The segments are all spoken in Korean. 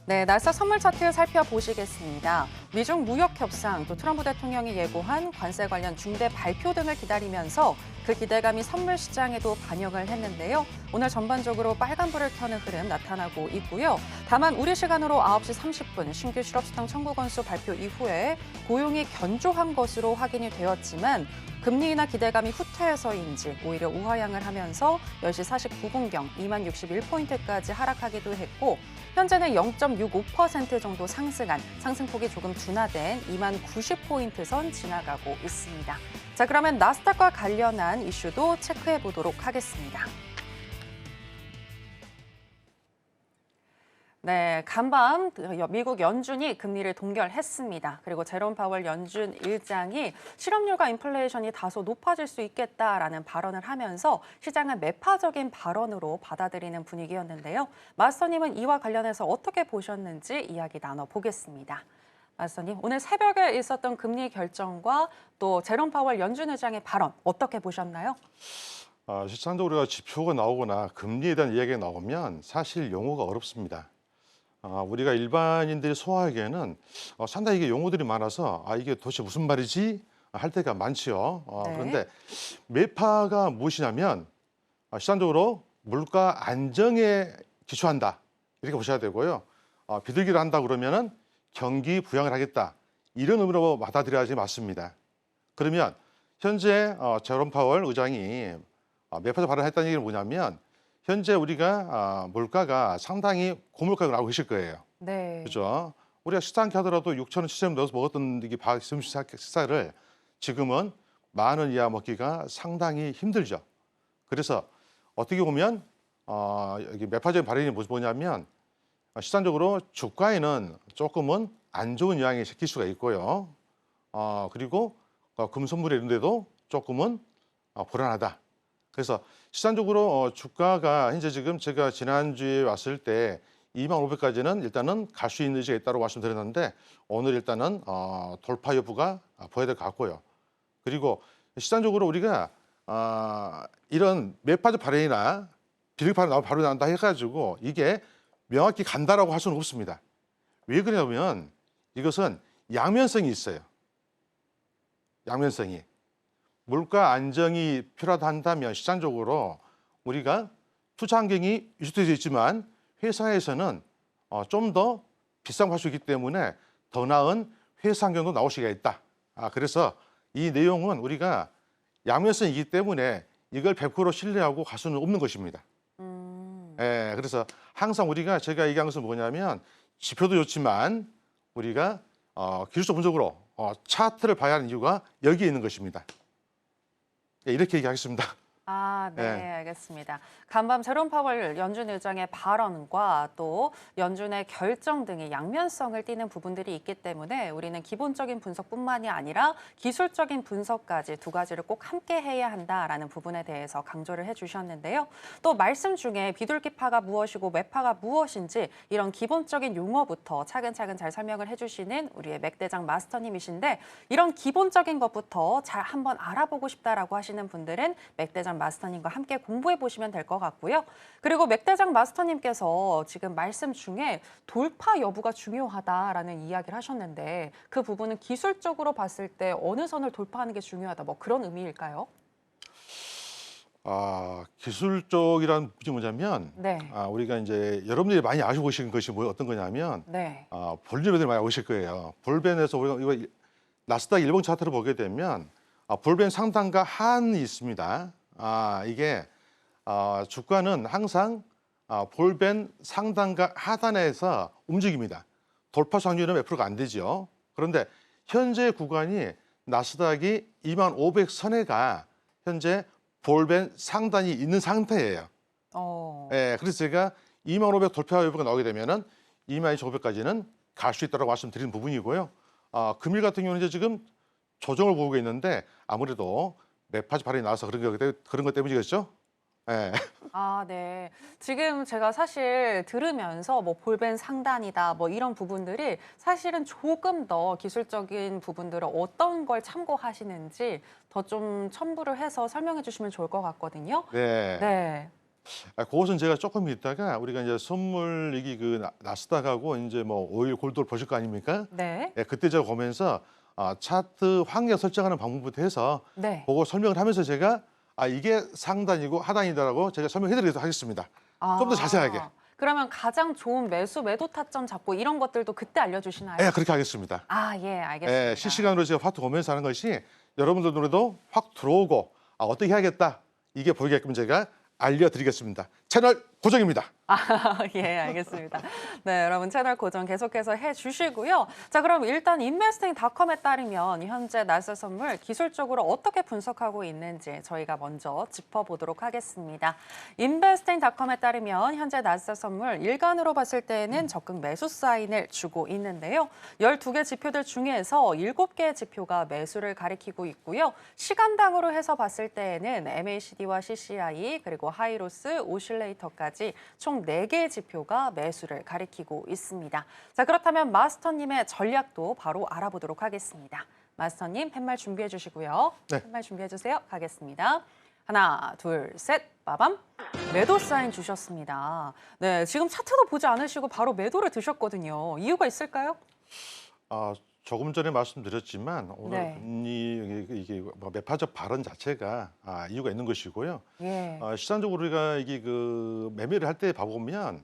네, 날짜 선물 차트 살펴보시겠습니다. 미중 무역 협상, 또 트럼프 대통령이 예고한 관세 관련 중대 발표 등을 기다리면서 그 기대감이 선물 시장에도 반영을 했는데요. 오늘 전반적으로 빨간불을 켜는 흐름 나타나고 있고요. 다만 우리 시간으로 9시 30분 신규 실업수당 청구 건수 발표 이후에 고용이 견조한 것으로 확인이 되었지만 금리 인하 기대감이 후퇴해서인지 오히려 우하향을 하면서 10시 49분경 2만 61포인트까지 하락하기도 했고 현재는 0.65% 정도 상승한 상승폭이 조금 둔화된 2만 90포인트 선 지나가고 있습니다. 자, 그러면 나스닥과 관련한 이슈도 체크해 보도록 하겠습니다. 네, 간밤 미국 연준이 금리를 동결했습니다. 그리고 제롬 파월 연준 의장이 실업률과 인플레이션이 다소 높아질 수 있겠다라는 발언을 하면서 시장을 매파적인 발언으로 받아들이는 분위기였는데요. 마스터님은 이와 관련해서 어떻게 보셨는지 이야기 나눠보겠습니다. 마스터님, 오늘 새벽에 있었던 금리 결정과 또 제롬 파월 연준 의장의 발언 어떻게 보셨나요? 실질적으로 우리가 지표가 나오거나 금리에 대한 이야기가 나오면 사실 용어가 어렵습니다. 우리가 일반인들이 소화하기에는 상당히 이게 용어들이 많아서 이게 도대체 무슨 말이지 할 때가 많지요. 네. 그런데 매파가 무엇이냐면 시장적으로 물가 안정에 기초한다 이렇게 보셔야 되고요. 비둘기를 한다 그러면은 경기 부양을 하겠다 이런 의미로 받아들여야지 맞습니다. 그러면 현재 제롬 파월 의장이 매파적 발언을 했다는 얘기는 뭐냐면 현재 우리가 물가가 상당히 고물가가 나오고 계실 거예요. 네. 그렇죠? 우리가 식사 한 끼 하더라도 6천 원, 7천 원 넣어서 먹었던 이 지금 식사를 지금은 10,000원 이하 먹기가 상당히 힘들죠. 그래서 어떻게 보면 여기 매파적인 발언이 뭐냐면 시장적으로 주가에는 조금은 안 좋은 영향이 생길 수가 있고요. 그리고 금속물 이런 데도 조금은 불안하다. 그래서 시장적으로 주가가 현재 지금 제가 지난주에 왔을 때 25,500까지는 일단은 갈 수 있는 의지가 있다고 말씀드렸는데 오늘 일단은 돌파 여부가 보여야 될 것 같고요. 그리고 시장적으로 우리가 이런 매파적 발언이나 비둘기 발언 바로 나온다 해가지고 이게 명확히 간다라고 할 수는 없습니다. 왜 그러냐면 이것은 양면성이 있어요. 양면성이. 물가 안정이 필요하다 한다면 시장적으로 우리가 투자 환경이 유지되어 있지만 회사에서는 좀 더 비싼 거 할 수 있기 때문에 더 나은 회사 환경도 나올 수가 있다. 그래서 이 내용은 우리가 양면성이기 때문에 이걸 100% 신뢰하고 갈 수는 없는 것입니다. 그래서 항상 제가 얘기한 것은 뭐냐면 지표도 좋지만 우리가 기술적 분석으로 차트를 봐야 하는 이유가 여기에 있는 것입니다. 이렇게 얘기하겠습니다. 네, 네. 알겠습니다. 간밤 제롬 파월 연준 의장의 발언과 또 연준의 결정 등의 양면성을 띠는 부분들이 있기 때문에 우리는 기본적인 분석뿐만이 아니라 기술적인 분석까지 두 가지를 꼭 함께 해야 한다라는 부분에 대해서 강조를 해주셨는데요. 또 말씀 중에 비둘기파가 무엇이고 매파가 무엇인지 이런 기본적인 용어부터 차근차근 잘 설명을 해주시는 우리의 맥대장 마스터님이신데 이런 기본적인 것부터 잘 한번 알아보고 싶다라고 하시는 분들은 맥대장 마스터님과 함께 공부해 보시면 될 것 같고요. 그리고 맥대장 마스터님께서 지금 말씀 중에 돌파 여부가 중요하다라는 이야기를 하셨는데 그 부분은 기술적으로 봤을 때 어느 선을 돌파하는 게 중요하다 뭐 그런 의미일까요? 기술적이란 부분이 뭐냐면 네. 우리가 이제 여러분들이 많이 아시고 계신 것이 어떤 거냐면 네. 볼륨배들 많이 오실 거예요. 볼벤에서 우리가 이거 나스닥 일봉 차트를 보게 되면 볼벤 상단과 하한이 있습니다. 이게 주가는 항상 볼벤 상단과 하단에서 움직입니다. 돌파 확률은 몇 프로가 안 되죠. 그런데 현재 구간이 나스닥이 25,000선에가 현재 볼벤 상단이 있는 상태예요. 그래서 제가 25,000 돌파 여부가 나오게 되면은 22,500까지는 갈 수 있다고 말씀드리는 부분이고요. 금일 같은 경우는 이제 지금 조정을 보고 있는데 아무래도 매파적 발언이 나와서 그런 것 때문이겠죠? 네. 네. 지금 제가 사실 들으면서 뭐 볼벤 상단이다 뭐 이런 부분들이 사실은 조금 더 기술적인 부분들을 어떤 걸 참고하시는지 더 좀 첨부를 해서 설명해 주시면 좋을 것 같거든요. 네. 네. 그것은 제가 조금 있다가 우리가 이제 선물 이기 나스닥하고 이제 뭐 5일 골드를 보실 거 아닙니까? 네. 예, 그때 제가 보면서 차트 환경 설정하는 방법부터 해서 네. 그거 설명을 하면서 제가 이게 상단이고 하단이다라고 제가 설명해드리도록 하겠습니다. 좀 더 자세하게. 그러면 가장 좋은 매도 타점 잡고 이런 것들도 그때 알려주시나요? 예, 그렇게 하겠습니다. 예, 알겠습니다. 예, 실시간으로 제가 확 보면서 하는 것이 여러분들 눈에도 확 들어오고 어떻게 해야겠다 이게 보이게끔 제가 알려드리겠습니다. 채널 고정입니다. 예, 알겠습니다. 네, 여러분 채널 고정 계속해서 해주시고요. 자, 그럼 일단 investing.com에 따르면 현재 날짜 선물 기술적으로 어떻게 분석하고 있는지 저희가 먼저 짚어보도록 하겠습니다. investing.com에 따르면 현재 날짜 선물 일간으로 봤을 때는 적극 매수 사인을 주고 있는데요. 12개 지표들 중에서 7개의 지표가 매수를 가리키고 있고요. 시간당으로 해서 봤을 때에는 MACD와 CCI 그리고 하이로스, 오실레이터까지 총 4개의 지표가 매수를 가리키고 있습니다. 자, 그렇다면 마스터님의 전략도 바로 알아보도록 하겠습니다. 마스터님 팻말 준비해 주시고요. 네. 팻말 준비해 주세요. 가겠습니다. 하나, 둘, 셋, 빠밤. 매도 사인 주셨습니다. 네, 지금 차트도 보지 않으시고 바로 매도를 드셨거든요. 이유가 있을까요? 조금 전에 말씀드렸지만 오늘 네. 이게 매파적 발언 자체가 이유가 있는 것이고요. 예. 시장적으로 우리가 이게 매매를 할 때 봐보면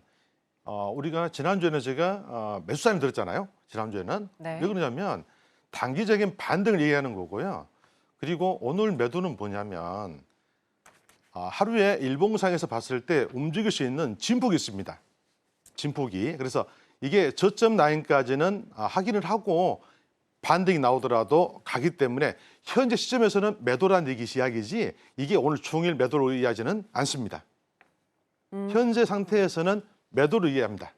우리가 지난주에는 제가 매수 사인 들었잖아요. 지난주에는 네. 왜 그러냐면 단기적인 반등을 얘기하는 거고요. 그리고 오늘 매도는 뭐냐면 하루에 일봉상에서 봤을 때 움직일 수 있는 진폭이 있습니다. 진폭이. 그래서 이게 저점 라인까지는 확인을 하고 반등이 나오더라도 가기 때문에 현재 시점에서는 매도라는 이야기지 이게 오늘 종일 매도로 이해하지는 않습니다. 현재 상태에서는 매도로 이해합니다.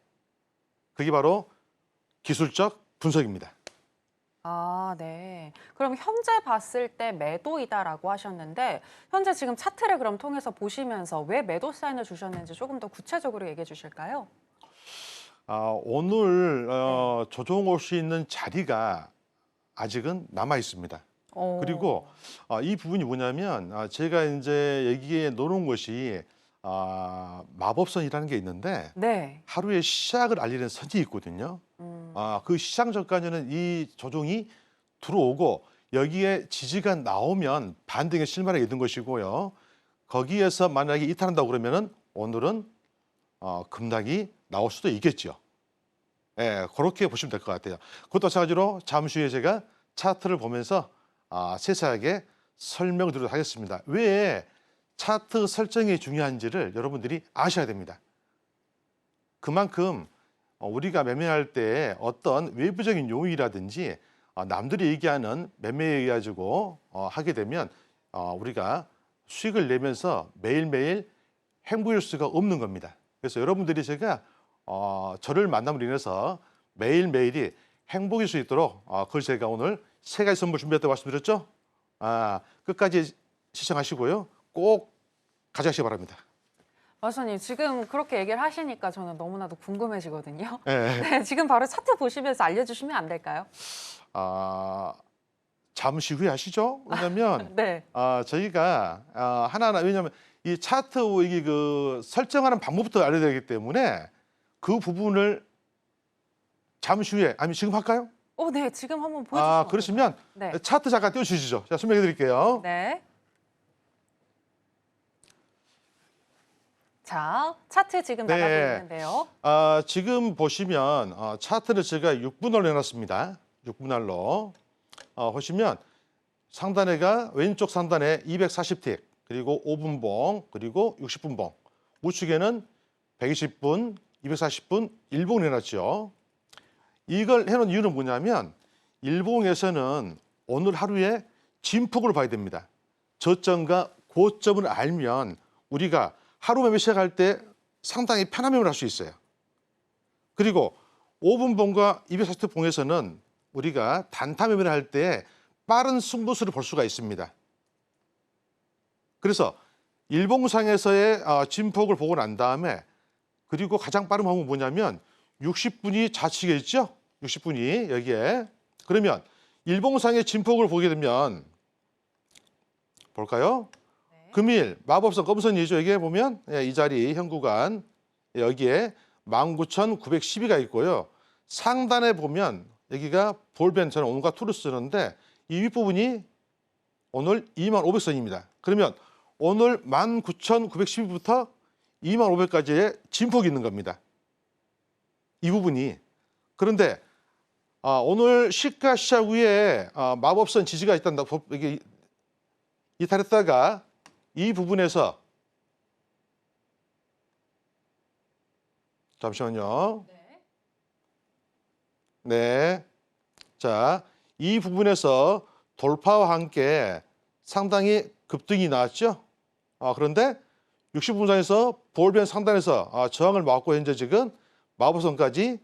그게 바로 기술적 분석입니다. 네. 그럼 현재 봤을 때 매도이다라고 하셨는데 현재 지금 차트를 그럼 통해서 보시면서 왜 매도 사인을 주셨는지 조금 더 구체적으로 얘기해 주실까요? 오늘 조정 올 수 있는 자리가 아직은 남아 있습니다. 그리고 이 부분이 뭐냐면 제가 이제 여기에 놓은 것이 마법선이라는 게 있는데 네. 하루에 시작을 알리는 선이 있거든요. 그 시장 전까지는 이 조정이 들어오고 여기에 지지가 나오면 반등의 실마리가 있는 것이고요. 거기에서 만약에 이탈한다고 그러면은 오늘은 급락이 나올 수도 있겠죠. 예, 그렇게 보시면 될 것 같아요. 그것도 마찬가지로 잠시 후에 제가 차트를 보면서 세세하게 설명드리도록 하겠습니다. 왜 차트 설정이 중요한지를 여러분들이 아셔야 됩니다. 그만큼 우리가 매매할 때 어떤 외부적인 요인이라든지 남들이 얘기하는 매매에 의해 가지고 하게 되면 우리가 수익을 내면서 매일매일 행복할 수가 없는 겁니다. 그래서 여러분들이 제가 저를 만남으로 인해서 매일매일이 행복일 수 있도록 그걸 제가 오늘 3가지 선물 준비했다고 말씀드렸죠? 끝까지 시청하시고요. 꼭 가져가시기 바랍니다. 마스터님 지금 그렇게 얘기를 하시니까 저는 너무나도 궁금해지거든요. 네. 네, 지금 바로 차트 보시면서 알려주시면 안 될까요? 잠시 후에 하시죠. 왜냐하면 네. 저희가 하나하나 왜냐하면 이 차트 이게 설정하는 방법부터 알려야 되기 때문에 그 부분을 잠시 후에 아니면 지금 할까요? 네, 지금 한번 보여주시면 그러시면 네. 차트 잠깐 띄워주시죠. 제가 설명해 드릴게요. 네. 자, 차트 지금 네. 나가고 있는데요. 지금 보시면 차트를 제가 6분할로 해놨습니다. 6분할로 보시면 상단에가 왼쪽 상단에 240틱 그리고 5분봉 그리고 60분봉 우측에는 120분, 240분 일봉을 해놨죠. 이걸 해놓은 이유는 뭐냐면 일봉에서는 오늘 하루에 진폭을 봐야 됩니다. 저점과 고점을 알면 우리가 하루 매매 시작할 때 상당히 편한 매매를 할 수 있어요. 그리고 5분봉과 240분 봉에서는 우리가 단타 매매를 할 때 빠른 승부수를 볼 수가 있습니다. 그래서 일봉상에서의 진폭을 보고 난 다음에 그리고 가장 빠른 방법은 뭐냐면 60분이 좌측에 있죠? 60분이 여기에. 그러면 일봉상의 진폭을 보게 되면 볼까요? 네. 금일 마법선 검선이죠. 여기에 보면 이 자리 현 구간 여기에 19,912가 있고요. 상단에 보면 여기가 볼벤, 저는 온과 투를 쓰는데 이 윗부분이 오늘 25,500선입니다. 그러면 오늘 19,912부터 25,500까지의 진폭이 있는 겁니다. 이 부분이. 그런데 오늘 시가 시작 후에 마법선 지지가 있단다. 이게 이탈했다가 이 부분에서 잠시만요. 네. 자, 이 부분에서 돌파와 함께 상당히 급등이 나왔죠. 그런데 60분선에서 볼벤 상단에서 저항을 막고 현재 지금 마법선까지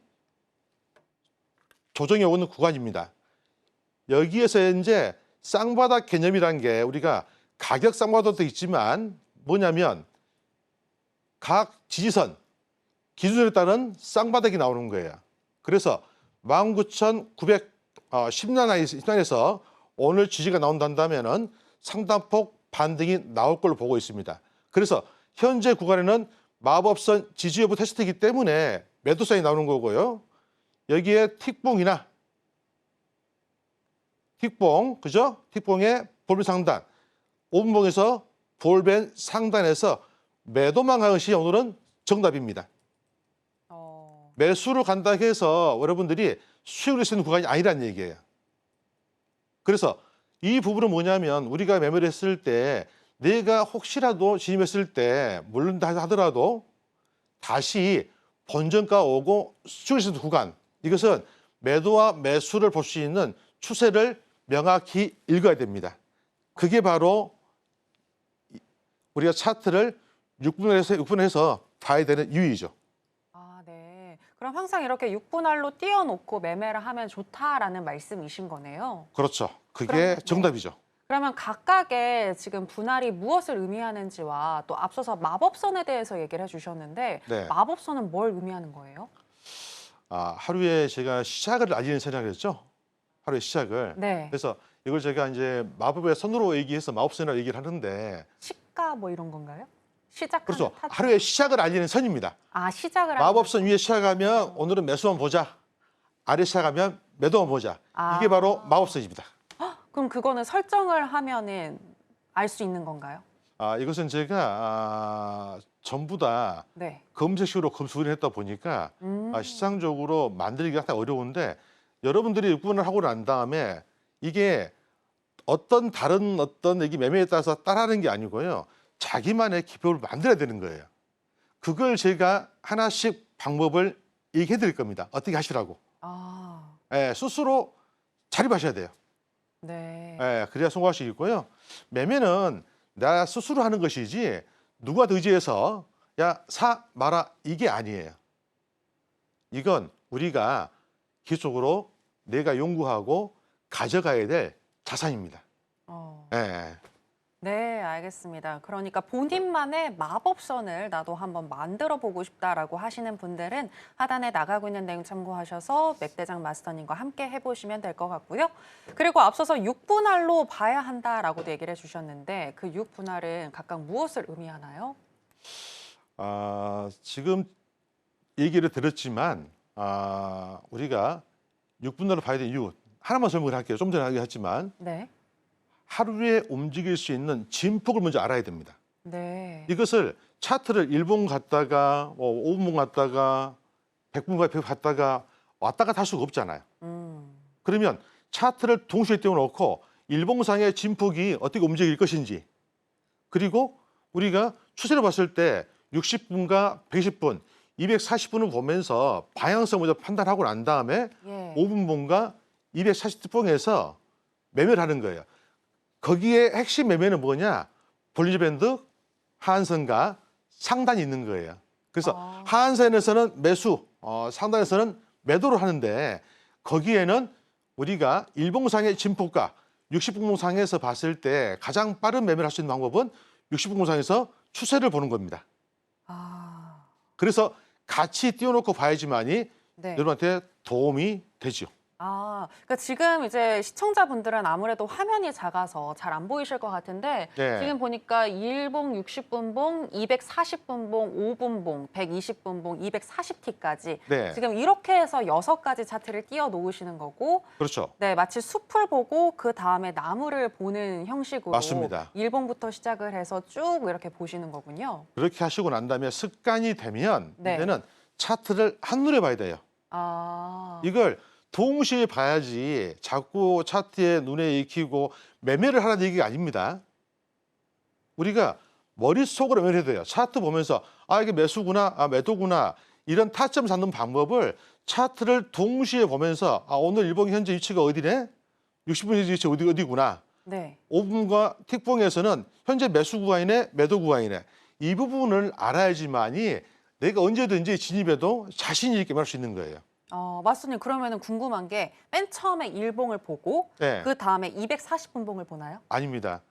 조정이 오는 구간입니다. 여기에서 현재 쌍바닥 개념이란 게 우리가 가격 쌍바닥도 있지만 뭐냐면 각 지지선, 기준에 따른 쌍바닥이 나오는 거예요. 그래서 19,910난에서 오늘 지지가 나온다면은 상단폭 반등이 나올 걸로 보고 있습니다. 그래서 현재 구간에는 마법선 지지 여부 테스트이기 때문에 매도선이 나오는 거고요. 여기에 틱봉이나 틱봉, 그죠? 틱봉의 볼벤 상단, 5분봉에서 볼벤 상단에서 매도만 가는 것이 오늘은 정답입니다. 매수로 간다 해서 여러분들이 수익을 쓰는 구간이 아니란 얘기예요. 그래서 이 부분은 뭐냐면 우리가 매매를 했을 때 내가 혹시라도 진입했을 때 물론 하더라도 다시 본전가 오고 수익을 쓰는 구간, 이것은 매도와 매수를 볼 수 있는 추세를 명확히 읽어야 됩니다. 그게 바로 우리가 차트를 6분할해서 봐야 되는 이유이죠. 네. 그럼 항상 이렇게 6분할로 띄워놓고 매매를 하면 좋다라는 말씀이신 거네요. 그렇죠. 그게 정답이죠. 그러면 각각의 지금 분할이 무엇을 의미하는지와 또 앞서서 마법선에 대해서 얘기를 해주셨는데 네. 마법선은 뭘 의미하는 거예요? 하루에 제가 시작을 알리는 선이라고 했죠. 하루의 시작을. 네. 그래서 이걸 제가 이제 마법의 선으로 얘기해서 마법선이라고 얘기를 하는데. 시가 뭐 이런 건가요? 시작하는 그렇죠. 타점? 하루의 시작을 알리는 선입니다. 시작을 마법선 위에 시작하면 오늘은 매수만 보자. 아래 시작하면 매도만 보자. 이게 바로 마법선입니다. 그럼 그거는 설정을 하면은 알 수 있는 건가요? 이것은 제가 전부 다 네. 검색식으로 검수를 했다 보니까 시장적으로 만들기가 상당히 어려운데 여러분들이 6분을 하고 난 다음에 이게 다른 얘기 매매에 따라서 따라하는 게 아니고요. 자기만의 기법을 만들어야 되는 거예요. 그걸 제가 하나씩 방법을 얘기해 드릴 겁니다. 어떻게 하시라고. 스스로 자립하셔야 돼요. 네. 그래야 성공할 수 있고요. 매매는 나 스스로 하는 것이지 누가 의지해서 야, 사, 마라 이게 아니에요. 이건 우리가 기초적으로 내가 연구하고 가져가야 될 자산입니다. 네, 알겠습니다. 그러니까 본인만의 마법선을 나도 한번 만들어 보고 싶다라고 하시는 분들은 하단에 나가고 있는 내용 참고하셔서 맥대장 마스터님과 함께 해보시면 될 것 같고요. 그리고 앞서서 6분할로 봐야 한다라고도 얘기를 해주셨는데 그 6분할은 각각 무엇을 의미하나요? 지금 얘기를 들었지만 우리가 6분할로 봐야 되는 이유 하나만 설명을 할게요. 좀 전에 하겠지만 네. 하루에 움직일 수 있는 진폭을 먼저 알아야 됩니다. 네. 이것을 차트를 1분 갔다가 5분 갔다가 100분 갔다가 왔다 갔다 할 수가 없잖아요. 그러면 차트를 동시에 띄워놓고 일봉상의 진폭이 어떻게 움직일 것인지 그리고 우리가 추세를 봤을 때 60분과 120분, 240분을 보면서 방향성을 먼저 판단하고 난 다음에 5분봉과 240분봉에서 매매를 하는 거예요. 거기에 핵심 매매는 뭐냐? 볼린저 밴드 하한선과 상단이 있는 거예요. 그래서 하한선에서는 매수, 상단에서는 매도를 하는데 거기에는 우리가 일봉상의 진폭과 60분봉상에서 봤을 때 가장 빠른 매매를 할 수 있는 방법은 60분봉상에서 추세를 보는 겁니다. 그래서 같이 띄워놓고 봐야지만이 여러분한테 도움이 되죠. 그러니까 지금 이제 시청자분들은 아무래도 화면이 작아서 잘 안 보이실 것 같은데 네. 지금 보니까 1봉, 60분봉, 240분봉, 5분봉, 120분봉, 240T까지 네. 지금 이렇게 해서 6가지 차트를 띄워 놓으시는 거고 그렇죠. 네, 마치 숲을 보고 그 다음에 나무를 보는 형식으로 맞습니다. 1봉부터 시작을 해서 쭉 이렇게 보시는 거군요. 그렇게 하시고 난 다음에 습관이 되면 네. 이제는 차트를 한눈에 봐야 돼요. 이걸 동시에 봐야지 자꾸 차트에 눈에 익히고 매매를 하라는 얘기가 아닙니다. 우리가 머릿속으로 매매해야 돼요. 차트 보면서 이게 매수구나, 매도구나 이런 타점 잡는 방법을 차트를 동시에 보면서 오늘 일봉 현재 위치가 어디네? 60분 현재 위치 어디구나. 네. 5분과 틱봉에서는 현재 매수 구간이네, 매도 구간이네. 이 부분을 알아야지만이 내가 언제든지 진입해도 자신 있게 할 수 있는 거예요. 마스터님 그러면은 궁금한 게 맨 처음에 1봉을 보고 네. 그 다음에 240분봉을 보나요? 아닙니다.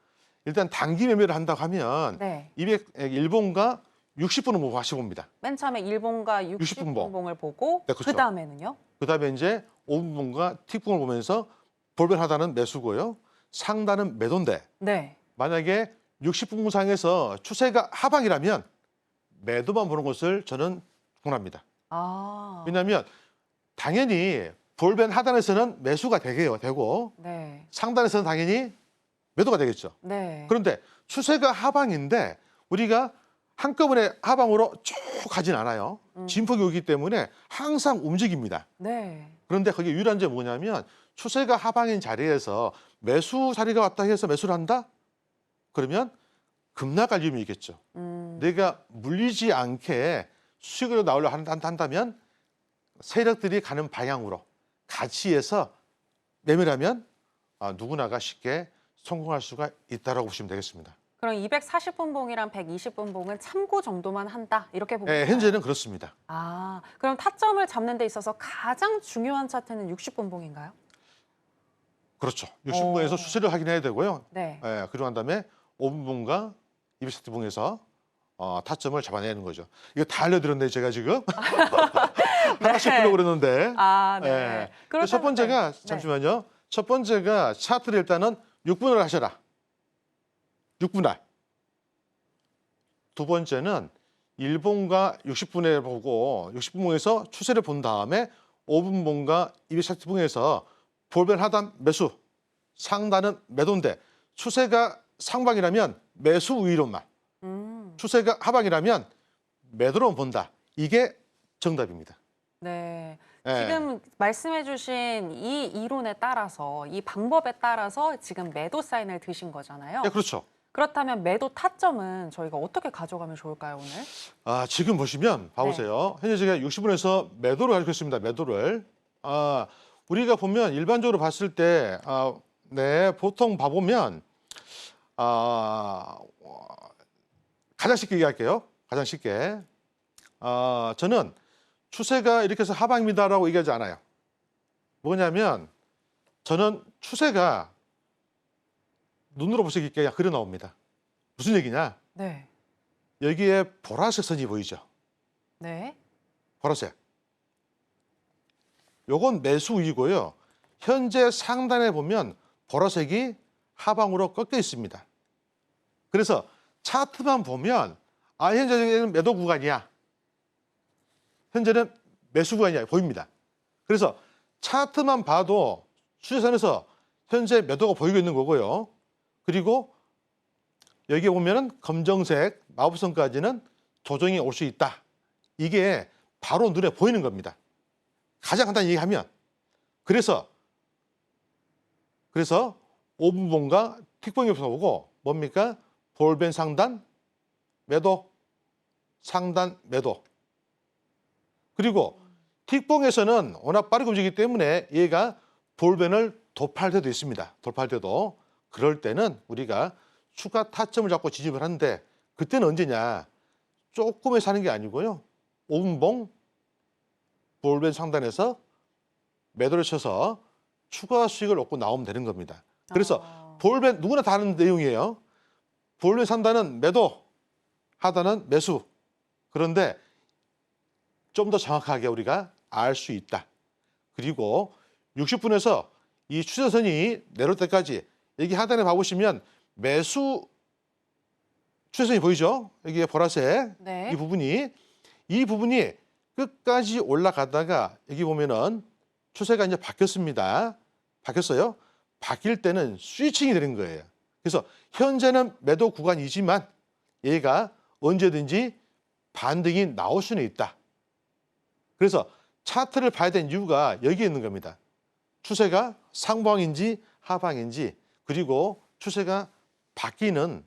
일단 단기 매매를 한다고 하면 네. 201봉과 60분을 보고 하시 봅니다. 맨 처음에 1봉과 60분봉. 60분봉을 보고 네, 그렇죠. 그 다음에는요? 그다음에 이제 5분봉과 틱봉을 보면서 볼벤 하단은 매수고요. 상단은 매도인데 네. 만약에 60분 상에서 추세가 하방이라면 매도만 보는 것을 저는 권합니다. 왜냐하면 당연히 볼벤 하단에서는 매수가 되고 네. 상단에서는 당연히 매도가 되겠죠. 네. 그런데 추세가 하방인데 우리가 한꺼번에 하방으로 쭉 가진 않아요. 진폭이 오기 때문에 항상 움직입니다. 네. 그런데 거기 유일한 점이 뭐냐면 추세가 하방인 자리에서 매수 자리가 왔다 해서 매수를 한다? 그러면 급락할 위험이 있겠죠. 내가 물리지 않게 수익으로 나오려고 한다면 세력들이 가는 방향으로 같이 해서 매매를 하면 누구나가 쉽게 성공할 수가 있다고 보시면 되겠습니다. 그럼 240분봉이랑 120분봉은 참고 정도만 한다 이렇게 보면 네, 현재는 그렇습니다. 그럼 타점을 잡는 데 있어서 가장 중요한 차트는 60분봉인가요? 그렇죠. 60분에서 추세를 확인해야 되고요. 네. 그리고 난 다음에 5분봉과 240분봉에서 타점을 잡아내는 거죠. 이거 다 알려드렸네 제가 지금. 하나씩 보려고 그랬는데. 네. 첫 그렇다면 번째가 네. 잠시만요. 첫 번째가 차트를 일단은 6분할 하셔라. 6분할. 두 번째는 1봉과 60분에 보고 60분봉에서 추세를 본 다음에 5분봉과 240분봉에서 볼벤 하단 매수, 상단은 매도인데 추세가 상방이라면 매수 우위로만, 추세가 하방이라면 매도로 본다. 이게 정답입니다. 네. 네. 지금 말씀해주신 이 이론에 따라서 이 방법에 따라서 지금 매도 사인을 드신 거잖아요. 네, 그렇죠. 그렇다면 매도 타점은 저희가 어떻게 가져가면 좋을까요, 오늘? 지금 보시면 봐보세요. 현재 제가 60분에서 매도를 가지고 있습니다. 매도를. 우리가 보면 일반적으로 봤을 때, 보통 봐보면, 가장 쉽게 얘기할게요. 가장 쉽게. 저는 추세가 이렇게 해서 하방입니다라고 얘기하지 않아요. 뭐냐면, 저는 추세가 눈으로 볼 수 있게 그려 나옵니다. 무슨 얘기냐? 네. 여기에 보라색 선이 보이죠? 네. 보라색. 요건 매수 우위고요. 현재 상단에 보면 보라색이 하방으로 꺾여 있습니다. 그래서 차트만 보면 현재는 매도 구간이야. 현재는 매수 구간이야 보입니다. 그래서 차트만 봐도 추세선에서 현재 매도가 보이고 있는 거고요. 그리고 여기에 보면은 검정색 마법선까지는 조정이 올 수 있다. 이게 바로 눈에 보이는 겁니다. 가장 간단히 얘기하면 그래서 5분봉과 틱봉이 보고 뭡니까? 볼벤 상단 매도, 상단 매도. 그리고 틱봉에서는 워낙 빠르게 움직이기 때문에 얘가 볼벤을 돌파할 때도 있습니다. 돌파할 때도. 그럴 때는 우리가 추가 타점을 잡고 진입을 하는데 그때는 언제냐? 조금에서 하는 게 아니고요. 5분봉 볼벤 상단에서 매도를 쳐서 추가 수익을 얻고 나오면 되는 겁니다. 그래서 볼벤 누구나 다 아는 내용이에요. 볼벤 상단은 매도, 하단은 매수. 그런데 좀 더 정확하게 우리가 알 수 있다. 그리고 60분에서 이 추세선이 내려올 때까지 여기 하단에 봐보시면 매수 추세선이 보이죠? 여기 보라색 네. 이 부분이 끝까지 올라가다가 여기 보면은 추세가 이제 바뀌었습니다. 바뀌었어요. 바뀔 때는 스위칭이 되는 거예요. 그래서 현재는 매도 구간이지만 얘가 언제든지 반등이 나올 수는 있다. 그래서 차트를 봐야 되는 이유가 여기에 있는 겁니다. 추세가 상방인지 하방인지 그리고 추세가 바뀌는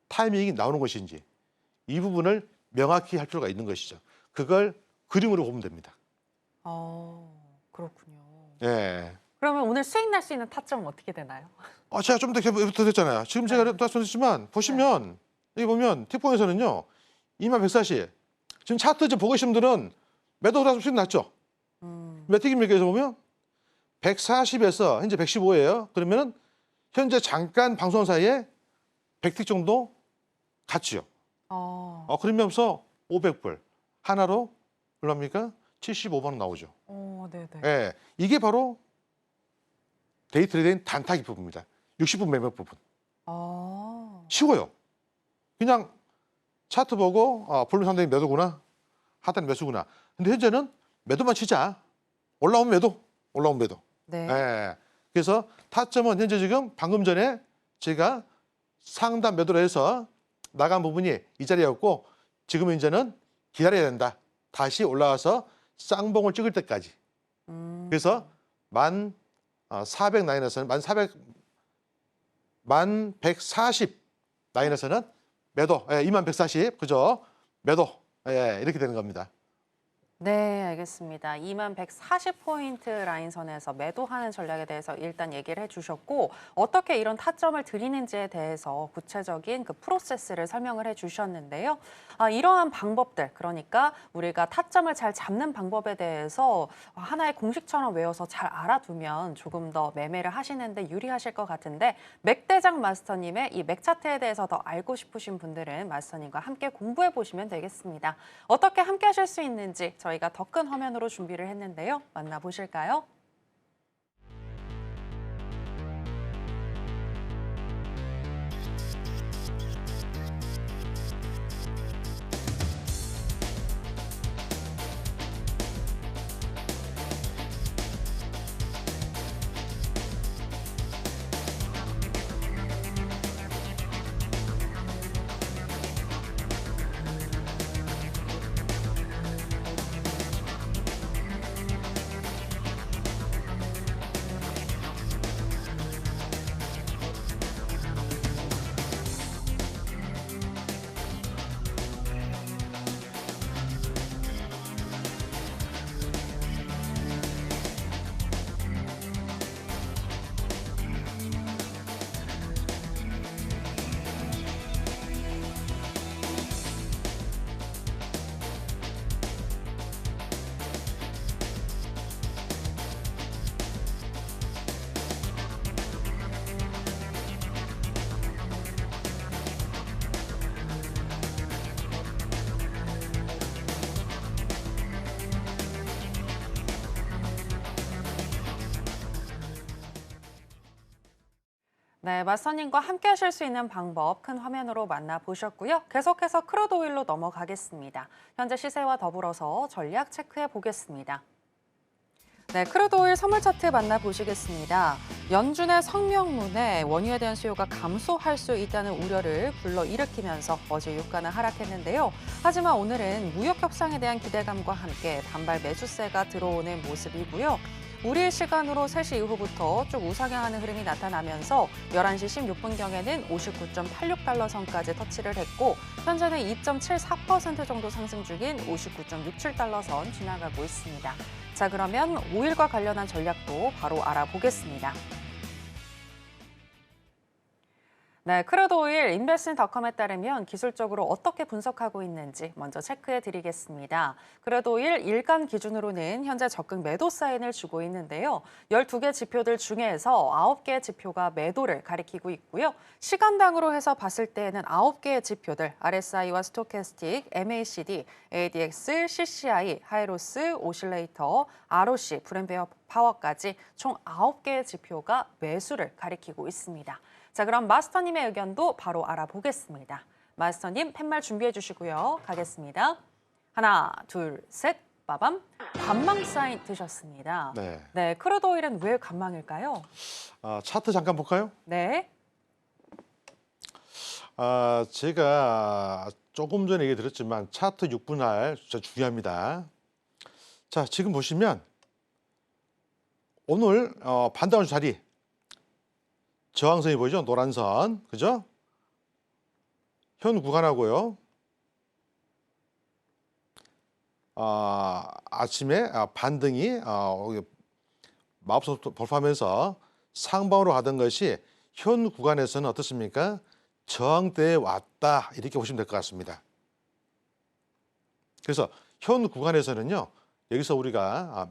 타이밍이 나오는 것인지 이 부분을 명확히 할 필요가 있는 것이죠. 그걸 그림으로 보면 됩니다. 그렇군요. 예. 그러면 오늘 수익 날 수 있는 타점은 어떻게 되나요? 제가 좀 더 됐잖아요. 지금 제가 말씀드렸지만 보시면 여기 보면 T폰에서는요 2140 지금 차트 좀 보고 계신 분들은 매도가 수익 났죠. 몇 틱입니까? 여기서 보면 140에서 현재 115예요. 그러면은 현재 잠깐 방송 사이에 100틱 정도 갔지요. 그러면서 500불 하나로 얼마입니까? 75만 원 나오죠. 네네. 예, 이게 바로 데이 트레이딩 단타 기법입니다. 60분 매매 부분. 쉬워요. 그냥 차트 보고 볼륨 상당히 매도구나. 하단 매수구나. 근데 현재는 매도만 치자. 올라오면 매도. 올라오면 매도. 네. 예. 그래서 타점은 현재 지금 방금 전에 제가 상단 매도를 해서 나간 부분이 이 자리였고 지금 이제는 기다려야 된다. 다시 올라와서 쌍봉을 찍을 때까지. 그래서 1,400 라인에서는 1,140 라인에서는 매도, 2140 그죠? 매도 이렇게 되는 겁니다. 네, 알겠습니다. 2140포인트 라인선에서 매도하는 전략에 대해서 일단 얘기를 해주셨고 어떻게 이런 타점을 드리는지에 대해서 구체적인 그 프로세스를 설명을 해주셨는데요. 이러한 방법들, 그러니까 우리가 타점을 잘 잡는 방법에 대해서 하나의 공식처럼 외워서 잘 알아두면 조금 더 매매를 하시는데 유리하실 것 같은데 맥대장 마스터님의 이 맥차트에 대해서 더 알고 싶으신 분들은 마스터님과 함께 공부해 보시면 되겠습니다. 어떻게 함께 하실 수 있는지 저희가 더 큰 화면으로 준비를 했는데요. 만나보실까요? 네, 마스터님과 함께 하실 수 있는 방법 큰 화면으로 만나보셨고요. 계속해서 크루드 오일로 넘어가겠습니다. 현재 시세와 더불어서 전략 체크해 보겠습니다. 네, 크루드 오일 선물 차트 만나보시겠습니다. 연준의 성명문에 원유에 대한 수요가 감소할 수 있다는 우려를 불러일으키면서 어제 유가는 하락했는데요. 하지만 오늘은 무역 협상에 대한 기대감과 함께 단발 매수세가 들어오는 모습이고요. 우리 시간으로 3시 이후부터 쭉 우상향하는 흐름이 나타나면서 11시 16분경에는 59.86달러 선까지 터치를 했고 현재는 2.74% 정도 상승 중인 59.67달러 선 지나가고 있습니다. 자, 그러면 오일과 관련한 전략도 바로 알아보겠습니다. 네, 크루드오일 인베스트닷컴에 따르면 기술적으로 어떻게 분석하고 있는지 먼저 체크해 드리겠습니다. 크루드오일 일간 기준으로는 현재 적극 매도 사인을 주고 있는데요. 12개 지표들 중에서 9개의 지표가 매도를 가리키고 있고요. 시간당으로 해서 봤을 때에는 9개의 지표들, RSI와 스토캐스틱, MACD, ADX, CCI, 하이로스, 오실레이터, ROC, 브랜베어 파워까지 총 9개의 지표가 매수를 가리키고 있습니다. 자, 그럼 마스터님의 의견도 바로 알아보겠습니다. 마스터님 팻말 준비해 주시고요. 가겠습니다. 하나, 둘, 셋, 빠밤. 관망 사인 드셨습니다. 네. 네, 크루드오일은 왜 관망일까요? 차트 잠깐 볼까요? 네, 제가 조금 전에 얘기 드렸지만 차트 6분할 진짜 중요합니다. 자, 지금 보시면 오늘 반다운 자리 저항선이 보이죠? 노란 선, 그죠? 현 구간하고요. 아침에 반등이 마법선 돌파하면서 상방으로 가던 것이 현 구간에서는 어떻습니까? 저항대에 왔다 이렇게 보시면 될 것 같습니다. 그래서 현 구간에서는요. 여기서 우리가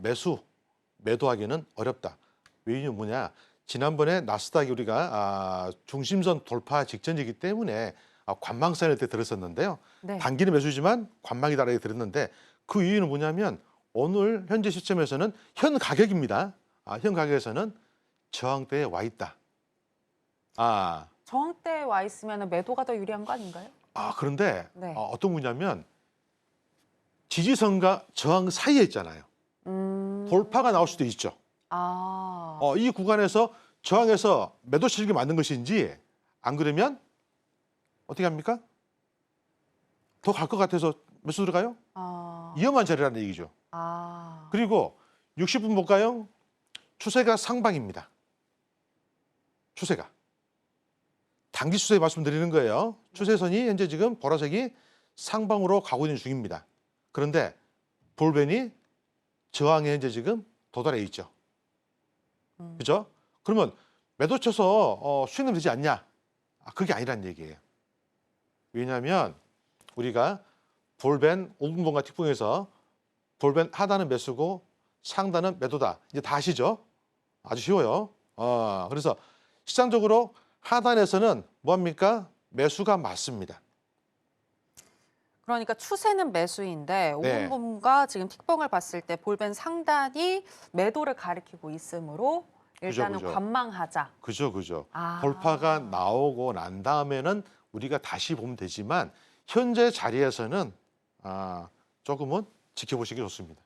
매도하기는 어렵다. 왜냐면 뭐냐? 지난번에 나스닥이 우리가 중심선 돌파 직전이기 때문에 관망사인일 때 들었었는데요. 네. 단기는 매수지만 관망이다 라고 들었는데 그 이유는 뭐냐면 오늘 현재 시점에서는 현 가격입니다. 현 가격에서는 저항대에 와 있다. 저항대에 와 있으면 매도가 더 유리한 거 아닌가요? 그런데 네. 어떤 거냐면 지지선과 저항 사이에 있잖아요. 돌파가 나올 수도 있죠. 이 구간에서 저항에서 매도 실기 맞는 것인지 안 그러면 어떻게 합니까? 더 갈 것 같아서 매수 들어가요? 위험한 자리라는 얘기죠. 그리고 60분 볼까요? 추세가 상방입니다. 추세가. 단기 추세 말씀드리는 거예요. 추세선이 현재 지금 보라색이 상방으로 가고 있는 중입니다. 그런데 볼벤이 저항에 현재 지금 도달해 있죠. 그죠? 그러면 매도 쳐서 수익금 되지 않냐? 그게 아니란 얘기예요. 왜냐하면 우리가 볼벤 5분봉과 틱봉에서 볼벤 하단은 매수고 상단은 매도다. 이제 다 아시죠? 아주 쉬워요. 그래서 시장적으로 하단에서는 뭐합니까? 매수가 맞습니다. 그러니까 추세는 매수인데 네. 5분봉과 지금 틱봉을 봤을 때 볼벤 상단이 매도를 가리키고 있으므로 일단은 그죠. 관망하자. 그죠. 돌파가 나오고 난 다음에는 우리가 다시 보면 되지만 현재 자리에서는 조금은 지켜보시기 좋습니다.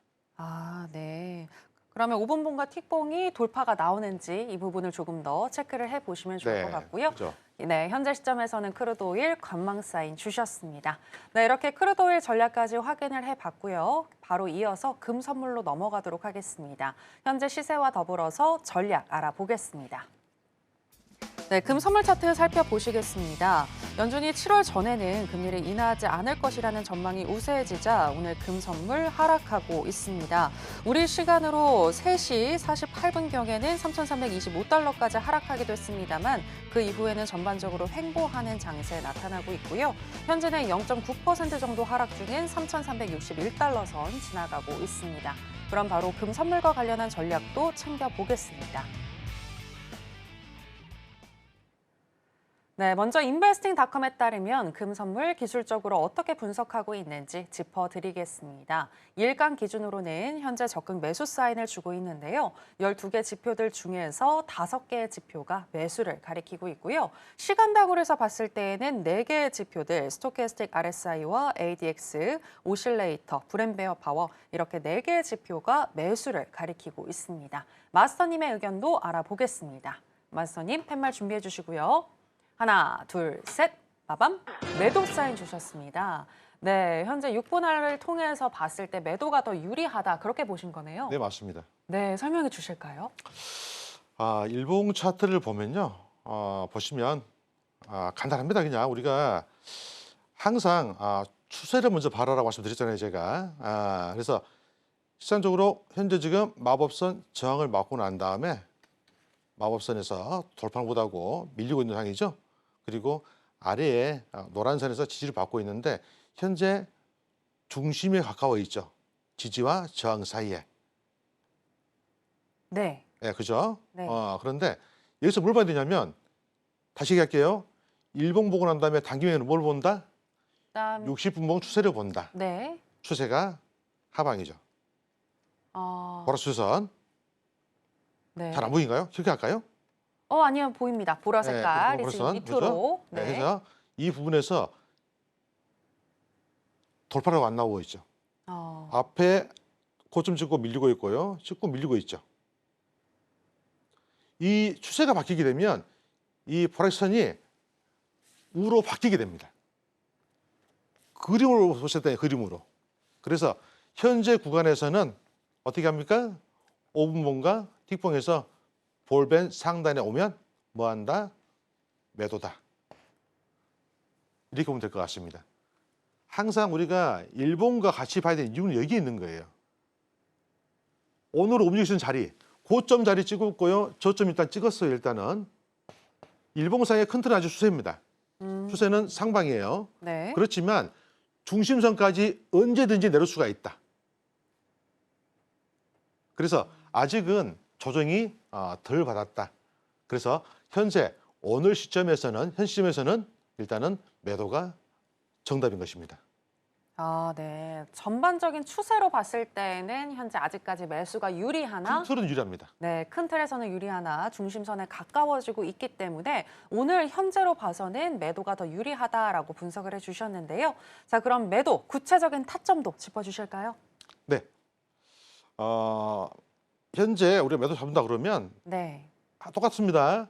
네. 그러면 5분봉과 틱봉이 돌파가 나오는지 이 부분을 조금 더 체크를 해보시면 좋을 것 같고요. 그죠. 네, 현재 시점에서는 크루드오일 관망 사인 주셨습니다. 네, 이렇게 크루드오일 전략까지 확인을 해봤고요. 바로 이어서 금 선물로 넘어가도록 하겠습니다. 현재 시세와 더불어서 전략 알아보겠습니다. 네, 금 선물 차트 살펴보시겠습니다. 연준이 7월 전에는 금리를 인하하지 않을 것이라는 전망이 우세해지자 오늘 금 선물 하락하고 있습니다. 우리 시간으로 3시 48분경에는 3,325달러까지 하락하기도 했습니다만 그 이후에는 전반적으로 횡보하는 장세 나타나고 있고요. 현재는 0.9% 정도 하락 중인 3,361달러 선 지나가고 있습니다. 그럼 바로 금 선물과 관련한 전략도 챙겨보겠습니다. 네, 먼저 인베스팅닷컴에 따르면 금 선물 기술적으로 어떻게 분석하고 있는지 짚어드리겠습니다. 일간 기준으로는 현재 적극 매수 사인을 주고 있는데요. 12개 지표들 중에서 5개의 지표가 매수를 가리키고 있고요. 시간당으로 해서 봤을 때에는 4개의 지표들, 스토캐스틱 RSI와 ADX, 오실레이터, 브랜베어 파워 이렇게 4개의 지표가 매수를 가리키고 있습니다. 마스터님의 의견도 알아보겠습니다. 마스터님 팻말 준비해 주시고요. 하나, 둘, 셋, 빠밤. 매도 사인 주셨습니다. 네, 현재 6분할을 통해서 봤을 때 매도가 더 유리하다. 그렇게 보신 거네요. 네, 맞습니다. 네, 설명해 주실까요? 일봉 차트를 보면요. 보시면 간단합니다. 그냥 우리가 항상 추세를 먼저 봐라라고 말씀드렸잖아요, 제가. 그래서 시장적으로 현재 지금 마법선 저항을 맞고 난 다음에 마법선에서 돌파를 못하고 밀리고 있는 상황이죠. 그리고 아래에 노란 선에서 지지를 받고 있는데 현재 중심에 가까워 있죠. 지지와 저항 사이에. 네. 예, 그죠? 네. 그런데 여기서 뭘 봐야 되냐면 다시 얘기할게요. 일봉 보고 난 다음에 단기면은 뭘 본다? 그다음 60분봉 추세를 본다. 네. 추세가 하방이죠. 보라수 선. 네. 잘 안 보이는가요? 이렇게 할까요? 아니요. 보입니다. 보라 색깔. 네, 지금 보라선, 밑으로. 그죠? 네. 그래서 이 부분에서 돌파라고 안 나오고 있죠. 앞에 고점 찍고 밀리고 있고요. 찍고 밀리고 있죠. 이 추세가 바뀌게 되면 이 보라선이 우로 바뀌게 됩니다. 그림으로 보실 때 그림으로. 그래서 현재 구간에서는 어떻게 합니까? 5분봉과 틱봉에서 볼벤 상단에 오면 뭐한다? 매도다. 이렇게 보면 될 것 같습니다. 항상 우리가 일본과 같이 봐야 되는 이유는 여기 있는 거예요. 오늘 움직일 수 있는 자리, 고점 자리 찍었고요. 저점 일단 찍었어요. 일단은 일봉상의 큰 틀은 아주 추세입니다. 추세는 상방이에요. 네. 그렇지만 중심선까지 언제든지 내릴 수가 있다. 그래서 아직은 조정이 덜 받았다. 그래서 현재 오늘 시점에서는 현 시점에서는 일단은 매도가 정답인 것입니다. 네. 전반적인 추세로 봤을 때는 현재 아직까지 매수가 유리하나 큰 틀은 유리합니다. 네, 큰 틀에서는 유리하나 중심선에 가까워지고 있기 때문에 오늘 현재로 봐서는 매도가 더 유리하다라고 분석을 해주셨는데요. 자, 그럼 매도 구체적인 타점도 짚어주실까요? 네. 현재 우리가 매도 잡는다 그러면 네. 똑같습니다.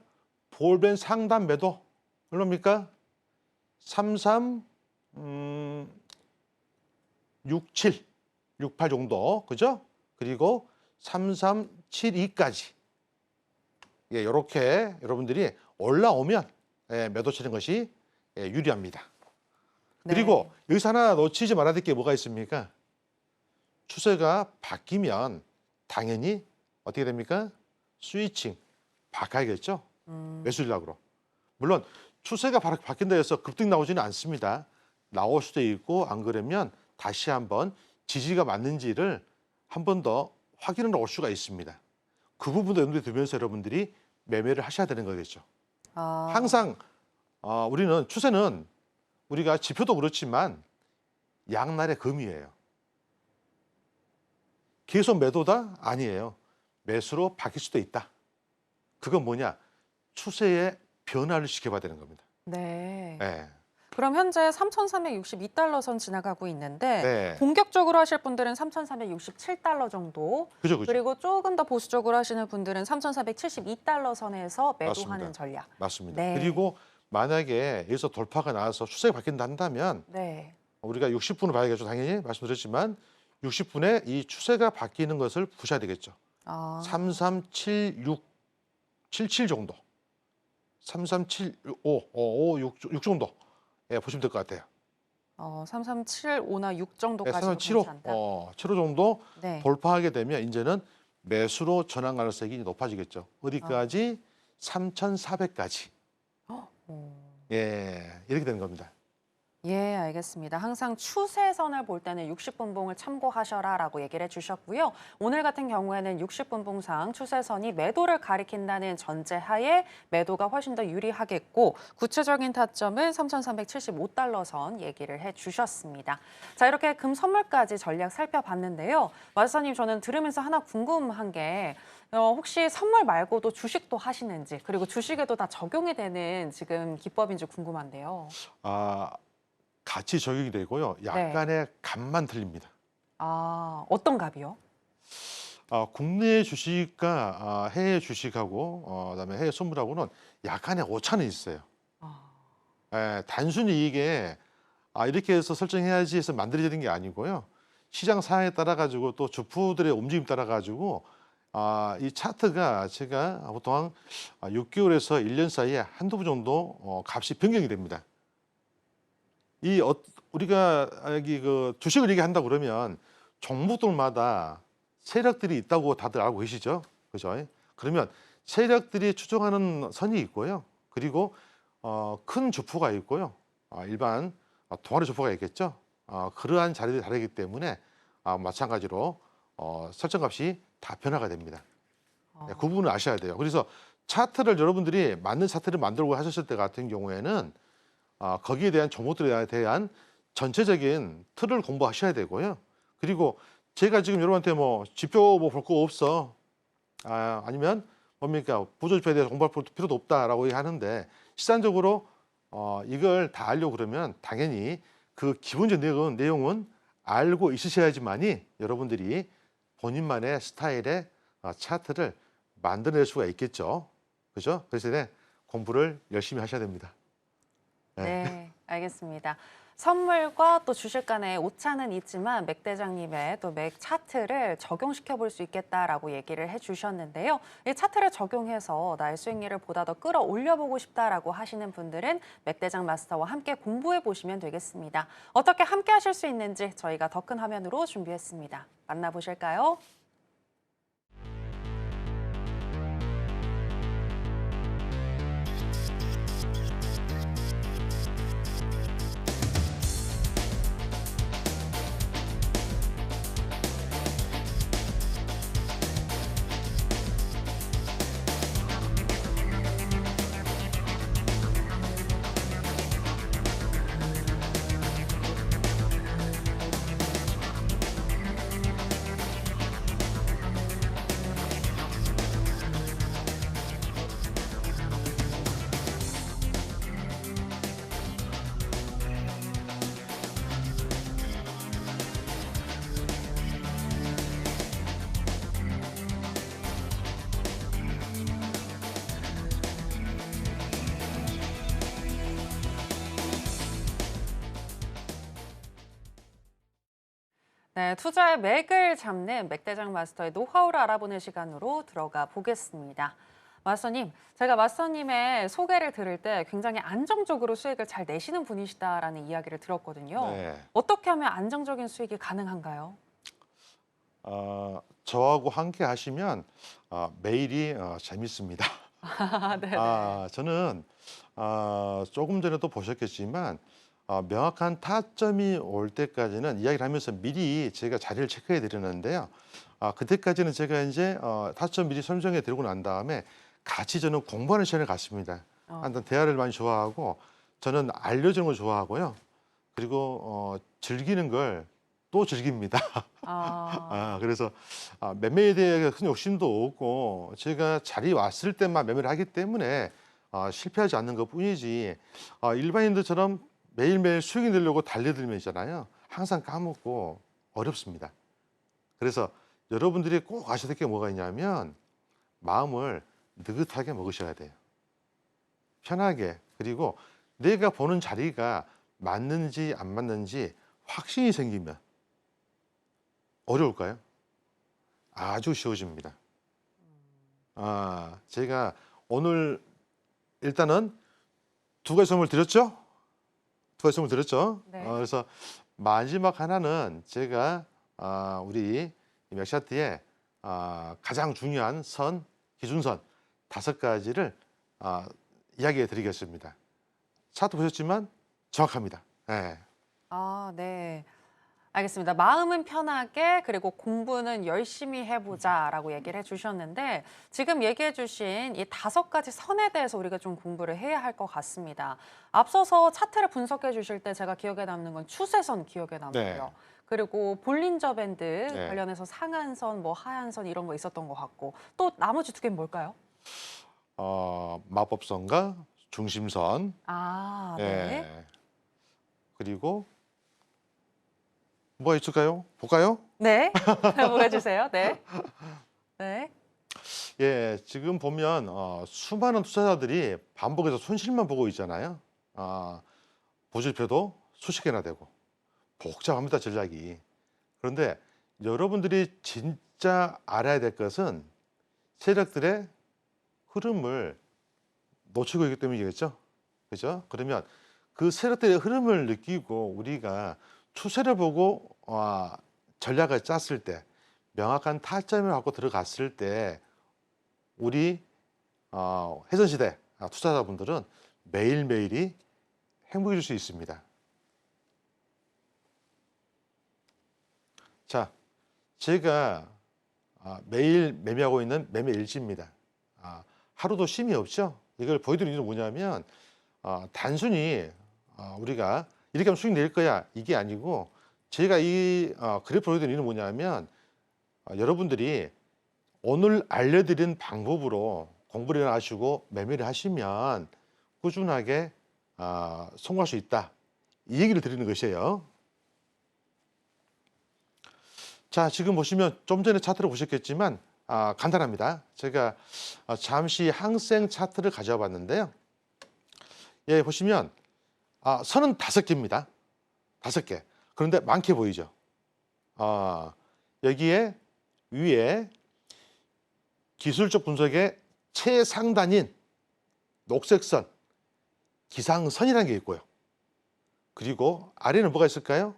볼벤 상단 매도 얼마입니까? 33, 67, 68 정도, 그죠? 그리고 3372까지. 예, 이렇게 여러분들이 올라오면 매도 치는 것이 유리합니다. 네. 그리고 여기서 하나 놓치지 말아야 될 게 뭐가 있습니까? 추세가 바뀌면 당연히 어떻게 됩니까? 스위칭 바꿔야겠죠? 매수 전략으로. 물론 추세가 바뀐다 해서 급등 나오지는 않습니다. 나올 수도 있고 안 그러면 다시 한번 지지가 맞는지를 한 번 더 확인을 올 수가 있습니다. 그 부분도 염두에 두면서 여러분들이 매매를 하셔야 되는 거겠죠. 항상 우리는 추세는 우리가 지표도 그렇지만 양날의 검이에요. 계속 매도다? 아니에요. 매수로 바뀔 수도 있다. 그건 뭐냐? 추세의 변화를 지켜봐야 되는 겁니다. 네. 네. 그럼 현재 3,362달러 선 지나가고 있는데 네. 공격적으로 하실 분들은 3,367달러 정도, 그죠. 그리고 조금 더 보수적으로 하시는 분들은 3,472달러 선에서 매도하는 맞습니다. 전략. 맞습니다. 네. 그리고 만약에 여기서 돌파가 나와서 추세가 바뀐다 한다면 네. 우리가 60분을 봐야겠죠. 당연히 말씀드렸지만 60분에 이 추세가 바뀌는 것을 보셔야 되겠죠. 3376, 77 정도. 3375, 6 정도. 예, 보시면 될 것 같아요. 3375나 6 정도까지 3375, 괜찮다. 75 정도 네. 돌파하게 되면 이제는 매수로 전환 가능성이 높아지겠죠. 어디까지? 3,400까지. 예, 이렇게 되는 겁니다. 예, 알겠습니다. 항상 추세선을 볼 때는 60분봉을 참고하셔라라고 얘기를 해주셨고요. 오늘 같은 경우에는 60분봉상 추세선이 매도를 가리킨다는 전제하에 매도가 훨씬 더 유리하겠고 구체적인 타점은 3,375달러 선 얘기를 해주셨습니다. 자, 이렇게 금 선물까지 전략 살펴봤는데요. 마주사님, 저는 들으면서 하나 궁금한 게 혹시 선물 말고도 주식도 하시는지, 그리고 주식에도 다 적용이 되는 지금 기법인지 궁금한데요. 같이 적용이 되고요. 약간의 값만 틀립니다. 어떤 값이요? 국내 주식과 해외 주식하고 그다음에 해외 선물하고는 약간의 오차는 있어요. 단순히 이게 이렇게 해서 설정해야지 해서 만들어지는 게 아니고요. 시장 상황에 따라 가지고 또 주포들의 움직임 따라 가지고 이 차트가 제가 보통 한 6개월에서 1년 사이에 한두 번 정도 값이 변경이 됩니다. 우리가 여기 그 주식을 얘기한다 그러면 종목들마다 세력들이 있다고 다들 알고 계시죠? 그죠? 그러면 세력들이 추종하는 선이 있고요. 그리고 큰 주포가 있고요. 일반 동아리 주포가 있겠죠. 그러한 자리들이 다르기 때문에 마찬가지로 설정값이 다 변화가 됩니다. 그 부분을 아셔야 돼요. 그래서 차트를 여러분들이 맞는 차트를 만들고 하셨을 때 같은 경우에는 거기에 대한 종목들에 대한 전체적인 틀을 공부하셔야 되고요. 그리고 제가 지금 여러분한테 뭐 지표 뭐 볼 거 없어. 아니면 뭡니까 부조지표에 대해서 공부할 필요도 없다라고 하는데 실산적으로 이걸 다 알려고 그러면 당연히 그 기본적인 내용은 알고 있으셔야지만이 여러분들이 본인만의 스타일의 차트를 만들어낼 수가 있겠죠. 그죠? 그래서 공부를 열심히 하셔야 됩니다. 네, 알겠습니다. 선물과 또 주식 간의 오차는 있지만 맥 대장님의 또 맥 차트를 적용시켜 볼 수 있겠다라고 얘기를 해주셨는데요. 이 차트를 적용해서 나의 수익률을 보다 더 끌어올려 보고 싶다라고 하시는 분들은 맥 대장 마스터와 함께 공부해 보시면 되겠습니다. 어떻게 함께 하실 수 있는지 저희가 더 큰 화면으로 준비했습니다. 만나보실까요? 네, 투자의 맥을 잡는 맥대장 마스터의 노하우를 알아보는 시간으로 들어가 보겠습니다. 마스터님, 제가 마스터님의 소개를 들을 때 굉장히 안정적으로 수익을 잘 내시는 분이시다라는 이야기를 들었거든요. 네. 어떻게 하면 안정적인 수익이 가능한가요? 저하고 함께 하시면 매일이 재밌습니다. 네네. 저는 조금 전에도 보셨겠지만 명확한 타점이 올 때까지는 이야기를 하면서 미리 제가 자리를 체크해 드리는데요. 그때까지는 제가 이제 타점 미리 설정해 드리고 난 다음에 같이 저는 공부하는 시간을 갖습니다. 한번 대화를 많이 좋아하고 저는 알려주는 걸 좋아하고요. 그리고 즐기는 걸 또 즐깁니다. 그래서 매매에 대해 큰 욕심도 없고 제가 자리 왔을 때만 매매를 하기 때문에 실패하지 않는 것 뿐이지 일반인들처럼 매일매일 수익이 내려고 달려들면 있잖아요. 항상 까먹고 어렵습니다. 그래서 여러분들이 꼭 아셔야 될 게 뭐가 있냐면 마음을 느긋하게 먹으셔야 돼요. 편하게. 그리고 내가 보는 자리가 맞는지 안 맞는지 확신이 생기면 어려울까요? 아주 쉬워집니다. 제가 오늘 일단은 두 가지 선물 드렸죠? 두 가지 선물 드렸죠? 네. 그래서 마지막 하나는 제가 우리 맥샤트의 가장 중요한 선, 기준선 5가지를 이야기해 드리겠습니다. 차트 보셨지만 정확합니다. 네. 네. 알겠습니다. 마음은 편하게 그리고 공부는 열심히 해보자라고 얘기를 해주셨는데 지금 얘기해주신 이 5가지 선에 대해서 우리가 좀 공부를 해야 할 것 같습니다. 앞서서 차트를 분석해 주실 때 제가 기억에 남는 건 추세선 기억에 남고요. 네. 그리고 볼린저 밴드 네. 관련해서 상한선, 뭐 하한선 이런 거 있었던 것 같고 또 나머지 2개는 뭘까요? 마법선과 중심선. 네. 예. 그리고 뭐가 있을까요? 볼까요? 네. 보여주세요. 네. 네. 예, 지금 보면 수많은 투자자들이 반복해서 손실만 보고 있잖아요. 보실표도 수십 개나 되고 복잡합니다, 전략이. 그런데 여러분들이 진짜 알아야 될 것은 세력들의 흐름을 놓치고 있기 때문이겠죠. 그죠? 그러면 그 세력들의 흐름을 느끼고 우리가 추세를 보고 전략을 짰을 때 명확한 타점을 갖고 들어갔을 때 우리 해전시대 투자자분들은 매일매일이 행복해질 수 있습니다. 자, 제가 매일 매매하고 있는 매매 일지입니다. 하루도 쉼이 없죠. 이걸 보여드리는 이유는 뭐냐면 단순히 우리가 이렇게 하면 수익 낼 거야 이게 아니고, 제가 이 그래프 보여드리는 이유는 뭐냐면 여러분들이 오늘 알려드린 방법으로 공부를 하시고 매매를 하시면 꾸준하게 성공할 수 있다, 이 얘기를 드리는 것이에요. 자, 지금 보시면 좀 전에 차트를 보셨겠지만 간단합니다. 제가 잠시 항생 차트를 가져와 봤는데요. 예, 보시면 선은 5개입니다. 5개. 그런데 많게 보이죠. 여기에 위에 기술적 분석의 최상단인 녹색선, 기상선이라는 게 있고요. 그리고 아래는 뭐가 있을까요?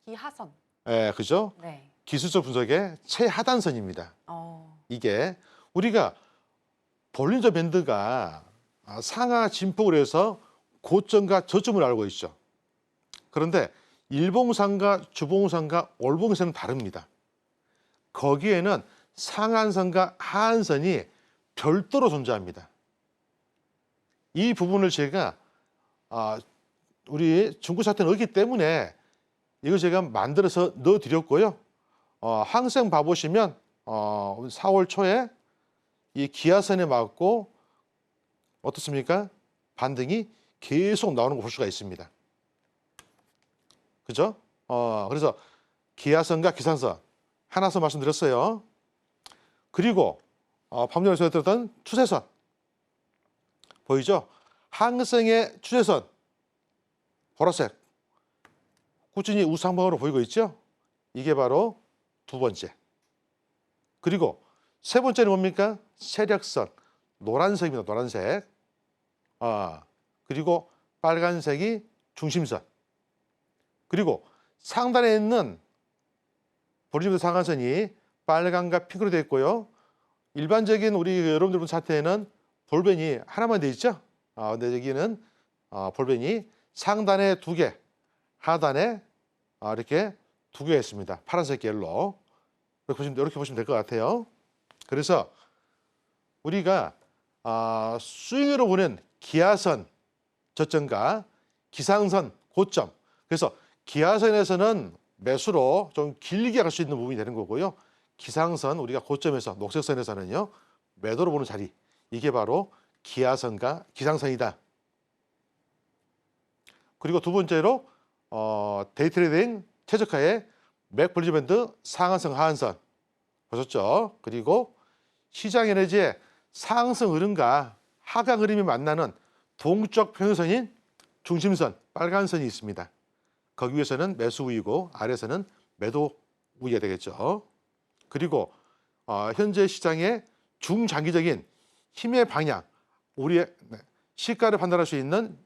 기하선. 예, 그죠? 네. 기술적 분석의 최하단선입니다. 이게 우리가 볼린저 밴드가 상하 진폭을 해서 고점과 저점을 알고 있죠. 그런데 일봉상과 주봉상과 월봉선은 다릅니다. 거기에는 상한선과 하한선이 별도로 존재합니다. 이 부분을 제가 우리 중국 차트는 없기 때문에 이거 제가 만들어서 넣어드렸고요. 항생 봐보시면 4월 초에 이 기하선에 맞고 어떻습니까? 반등이 계속 나오는 거 볼 수가 있습니다. 그죠? 그래서 기하선과 기상선 하나서 말씀드렸어요. 그리고 방금 전에 들었던 추세선 보이죠? 항생의 추세선 보라색 꾸준히 우상방으로 보이고 있죠? 이게 바로 두 번째. 그리고 세 번째는 뭡니까? 세력선 노란색입니다. 노란색. 그리고 빨간색이 중심선. 그리고 상단에 있는 볼린저 상한선이 빨간과 핑크로 되어 있고요. 일반적인 우리 여러분들 본 차트에는 볼벤이 하나만 되어 있죠. 근데 여기는 볼벤이 상단에 2개, 하단에 이렇게 2개가 있습니다. 파란색 옐로. 이렇게 보시면 될 것 같아요. 그래서 우리가 스윙으로 보는 기하선 저점과 기상선 고점. 그래서 기하선에서는 매수로 좀 길게 갈 수 있는 부분이 되는 거고요. 기상선 우리가 고점에서 녹색선에서는요 매도로 보는 자리. 이게 바로 기하선과 기상선이다. 그리고 두 번째로 데이트레이딩 최저가의 맥 볼린저 밴드 상한선 하한선 보셨죠? 그리고 시장 에너지의 상승 흐름과 하강 흐름이 만나는 동적 평행선인 중심선 빨간선이 있습니다. 거기 위에서는 매수 우위고 아래에서는 매도 우위가 되겠죠. 그리고 현재 시장의 중장기적인 힘의 방향, 우리의 시가를 판단할 수 있는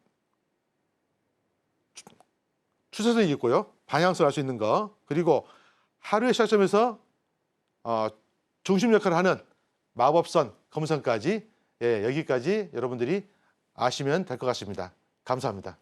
추세선이 있고요. 방향성을 알 수 있는 거. 그리고 하루의 시작점에서 중심 역할을 하는 마법선, 검선까지 여기까지 여러분들이 아시면 될 것 같습니다. 감사합니다.